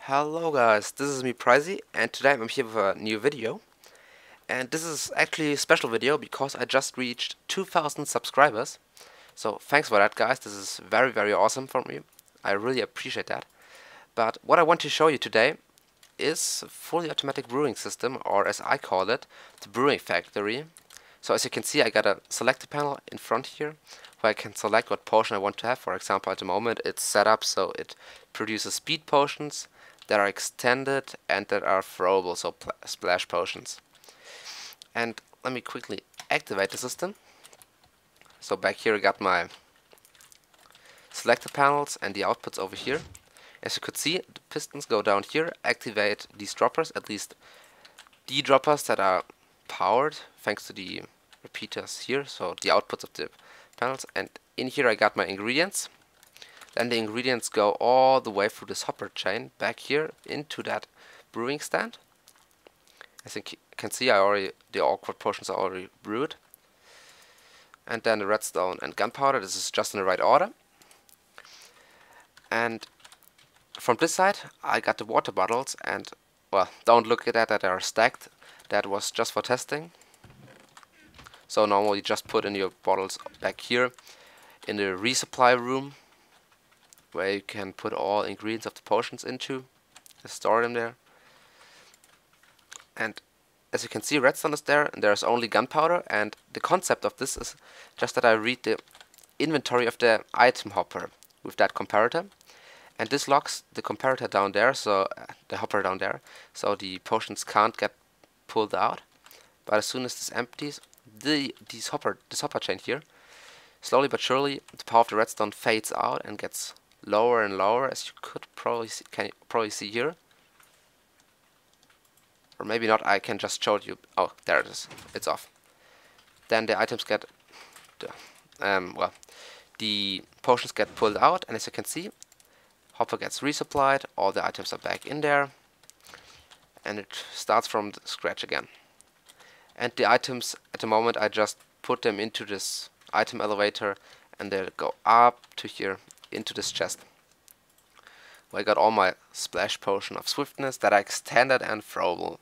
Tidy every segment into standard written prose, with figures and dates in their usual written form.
Hello guys, this is me preisiHD, and today I'm here with a new video. And this is actually a special video because I just reached 2000 subscribers. So thanks for that guys, this is very awesome for me. I really appreciate that. But what I want to show you today is a fully automatic brewing system, or as I call it, the Brewing Factory. So as you can see, I got a selector panel in front here where I can select what potion I want to have. For example, at the moment it's set up so it produces speed potions that are extended and that are throwable, so splash potions. And let me quickly activate the system. So back here I got my selector panels and the outputs over here. As you could see, the pistons go down here, activate these droppers, at least the droppers that are powered thanks to the repeaters here, so the outputs of the panels. And in here I got my ingredients. Then the ingredients go all the way through this hopper chain back here into that brewing stand. As you can see, the awkward potions are already brewed. And then the redstone and gunpowder, this is just in the right order. And from this side I got the water bottles, and well, don't look at that, they are stacked. That was just for testing. So normally you just put in your bottles back here in the resupply room, where you can put all ingredients of the potions into and store them there. And as you can see, redstone is there, and there's only gunpowder, and the concept of this is just that I read the inventory of the item hopper with that comparator, and this locks the comparator down there, so the hopper down there, so the potions can't get pulled out. But as soon as this empties, this hopper chain here, slowly but surely the power of the redstone fades out and gets lower and lower, as you could probably see here. Or maybe not, I can just show you. Oh, there it is. It's off. Then the items get the potions get pulled out, and as you can see, hopper gets resupplied, all the items are back in there, and it starts from scratch again. And the items at the moment, I just put them into this item elevator, and they go up to here into this chest. I got all my splash potion of swiftness that are extended and throwable.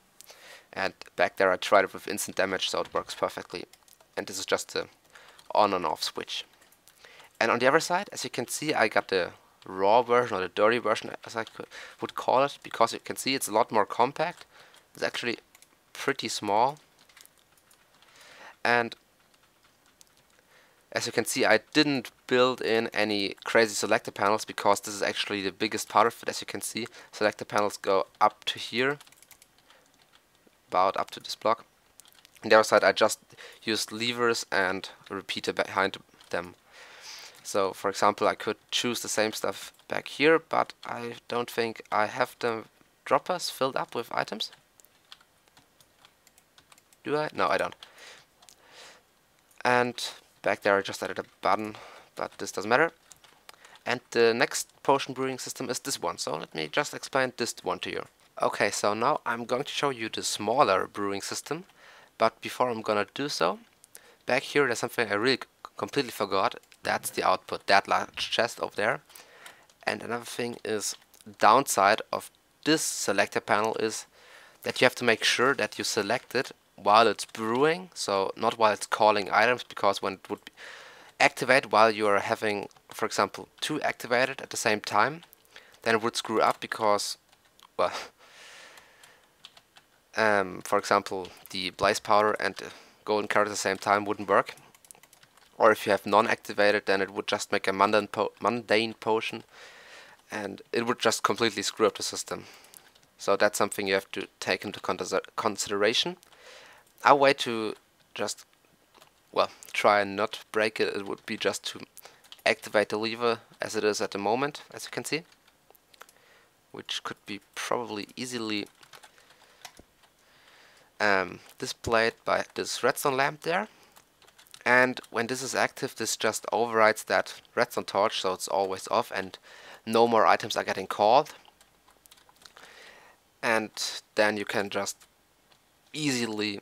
And back there I tried it with instant damage, so it works perfectly. And this is just the on and off switch. And on the other side, as you can see, I got the raw version, or the dirty version as I would call it, because you can see it's a lot more compact. It's actually pretty small. And as you can see, I didn't build in any crazy selector panels because this is actually the biggest part of it. As you can see, selector panels go up to here, about up to this block. On the other side I just used levers and a repeater behind them. So for example, I could choose the same stuff back here, but I don't think I have the droppers filled up with items. Do I? No, I don't. And back there I just added a button, but this doesn't matter. And the next potion brewing system is this one, so let me just explain this one to you. Okay, so now I'm going to show you the smaller brewing system, but before I'm gonna do so, back here there's something I really completely forgot. That's the output, that large chest over there. And another thing is, downside of this selector panel is that you have to make sure that you select it while it's brewing, so not while it's calling items, because when it would activate while you are having, for example, two activated at the same time, then it would screw up because, well, for example, the blaze powder and the golden carrot at the same time wouldn't work. Or if you have non-activated, then it would just make a mundane potion, and it would just completely screw up the system. So that's something you have to take into consideration. Our way to just, well, try and not break it, it would be just to activate the lever as it is at the moment, as you can see, which could be probably easily displayed by this redstone lamp there. And when this is active, this just overrides that redstone torch, so it's always off and no more items are getting called. And then you can just easily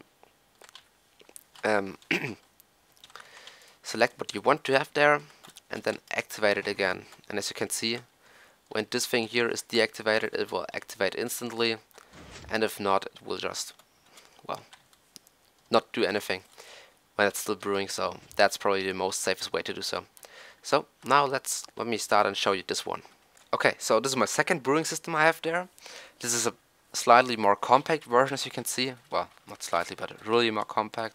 select what you want to have there and then activate it again. And as you can see, When this thing here is deactivated, it will activate instantly, and if not, it will just, well, not do anything when it's still brewing. So that's probably the most safest way to do so. So now let me start and show you this one. Okay, so this is my second brewing system I have there. This is a slightly more compact version, as you can see. Well, not slightly, but really more compact.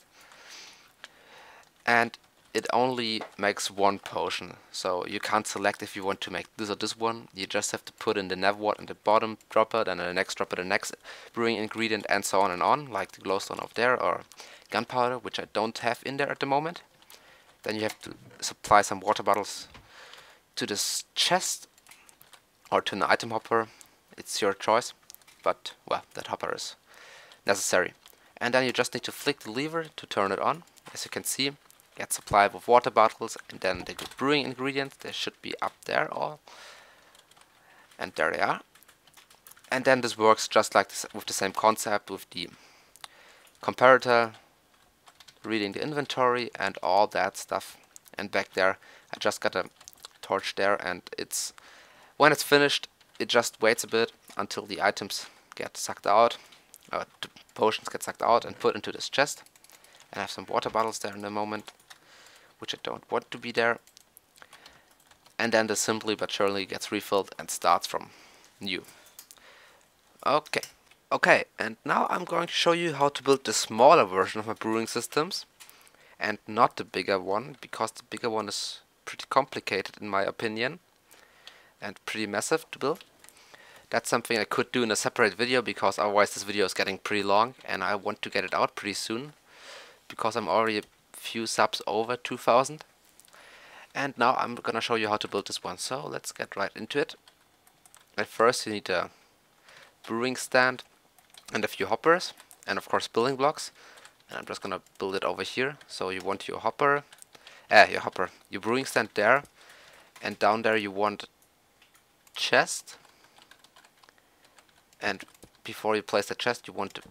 And it only makes one potion, so you can't select if you want to make this or this one. You just have to put in the navwort in the bottom dropper, then in the next dropper the next brewing ingredient, and so on, like the glowstone over there, or gunpowder, which I don't have in there at the moment. Then you have to supply some water bottles to this chest, or to an item hopper. It's your choice, but, well, that hopper is necessary. And then you just need to flick the lever to turn it on. As you can see, get supplied with water bottles, and then the brewing ingredients. They should be up there all, and there they are. And then this works just like this, with the same concept, with the comparator, reading the inventory and all that stuff. And back there I just got a torch there, and when it's finished, it just waits a bit until the items get sucked out, the potions get sucked out and put into this chest. And I have some water bottles there in a moment, which I don't want to be there. And then this simply but surely gets refilled and starts from new. Okay, and now I'm going to show you how to build the smaller version of my brewing systems, and not the bigger one, because the bigger one is pretty complicated in my opinion, and pretty massive to build. That's something I could do in a separate video, because otherwise this video is getting pretty long, and I want to get it out pretty soon, because I'm already a few subs over 2000. And now I'm gonna show you how to build this one, so let's get right into it. At first you need a brewing stand and a few hoppers, and of course building blocks. And I'm just gonna build it over here. So you want your brewing stand there, and down there you want chest, and before you place the chest you want the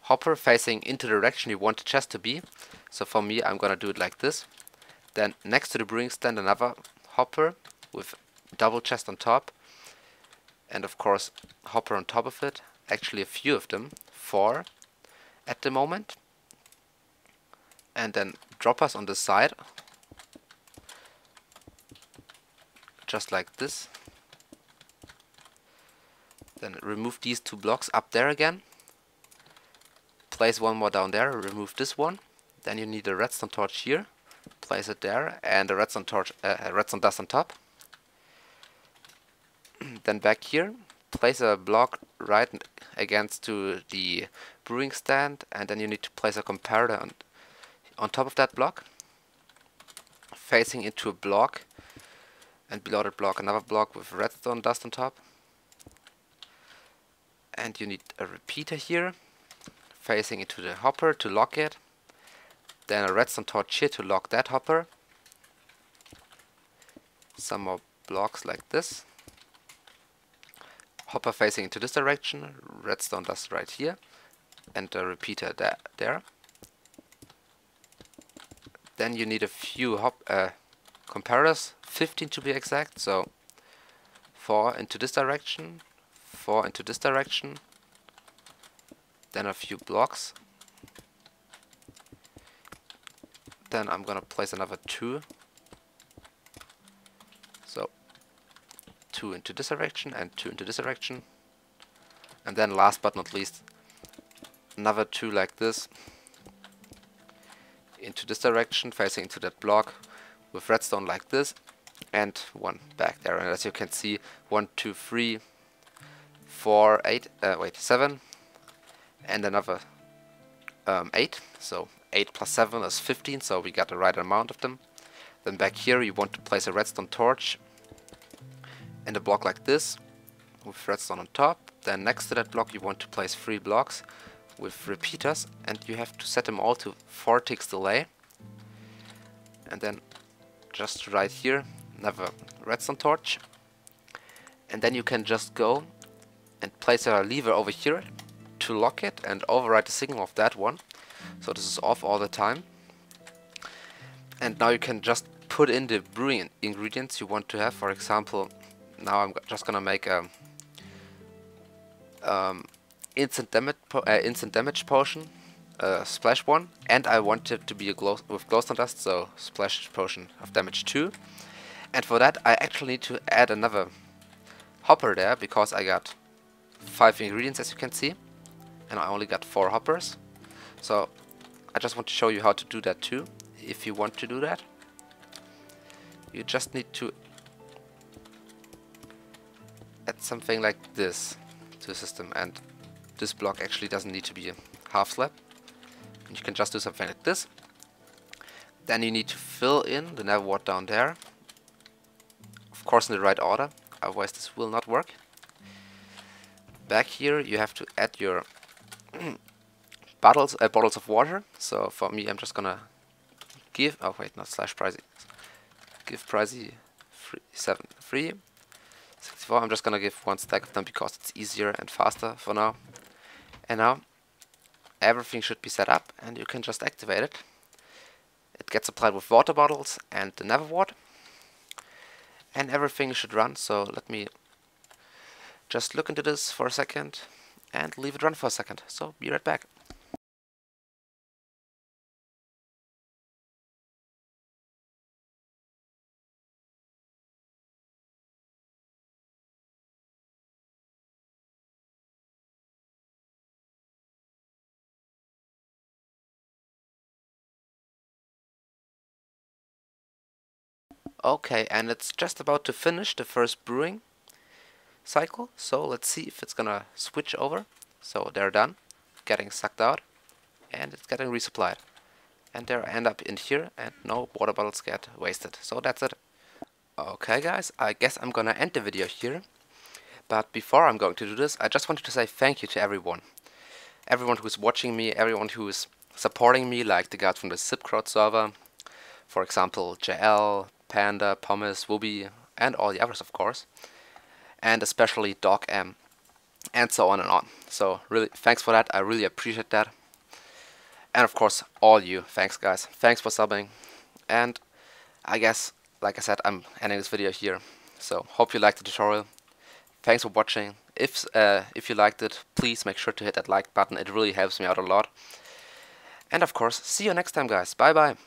hopper facing into the direction you want the chest to be. So for me, I'm gonna do it like this. Then next to the brewing stand another hopper with double chest on top, and of course hopper on top of it. Actually a few of them, 4 at the moment. And then droppers on the side, just like this. Then remove these 2 blocks up there again. Place one more down there, remove this one. Then you need a redstone torch here. Place it there, and a redstone dust on top. Then back here, place a block right against to the brewing stand, and then you need to place a comparator on top of that block, facing into a block, and below that block another block with redstone dust on top. And you need a repeater here, facing into the hopper to lock it. Then a redstone torch here to lock that hopper. Some more blocks like this. Hopper facing into this direction, redstone dust right here, and a repeater there. Then you need a few comparators, 15 to be exact, so 4 into this direction, 4 into this direction, then a few blocks. Then I'm gonna place another 2. So 2 into this direction and 2 into this direction. And then last but not least, another 2 like this into this direction, facing into that block with redstone like this, and 1 back there. And as you can see, 1, 2, 3, 4, 8, 7, and another 8. So 8 plus 7 is 15, so we got the right amount of them. Then back here you want to place a redstone torch in a block like this with redstone on top. Then next to that block you want to place 3 blocks with repeaters, and you have to set them all to 4 ticks delay. And then just right here another redstone torch, and then you can just go and place a lever over here to lock it and override the signal of that one. So this is off all the time. And now you can just put in the brewing ingredients you want to have. For example, now I'm just gonna make a instant damage potion, splash 1, and I want it to be a with glowstone dust, so splash potion of damage 2. And for that I actually need to add another hopper there, because I got 5 ingredients, as you can see, and I only got 4 hoppers. So I just want to show you how to do that too. If you want to do that, you just need to add something like this to the system, and this block actually doesn't need to be a half slab. You can just do something like this. Then you need to fill in the nether wart down there, of course in the right order, otherwise this will not work. Back here you have to add your bottles of water. So for me, I'm just gonna give, oh wait, not slash preisi, give preisi 64. I'm just gonna give 1 stack of them because it's easier and faster for now. And now everything should be set up, and you can just activate it. It gets applied with water bottles and the nether wart, and everything should run. So let me just look into this for a second and leave it run for a second. So be right back. Okay, and it's just about to finish the first brewing cycle, so let's see if it's gonna switch over. So they're done, getting sucked out, and it's getting resupplied. And they end up in here, and no water bottles get wasted. So that's it. Okay guys, I guess I'm gonna end the video here. But before I'm going to do this, I just wanted to say thank you to everyone. Everyone who's watching me, everyone who's supporting me, like the guys from the Zipcrowd server. For example, JL, Panda, Pommes, Wooby, and all the others, of course. And especially Dog M, and so on and on. So really, thanks for that. I really appreciate that. And of course, all you. Thanks, guys. Thanks for subbing. And I guess, like I said, I'm ending this video here. So hope you liked the tutorial. Thanks for watching. If you liked it, please make sure to hit that like button. It really helps me out a lot. And of course, see you next time, guys. Bye bye.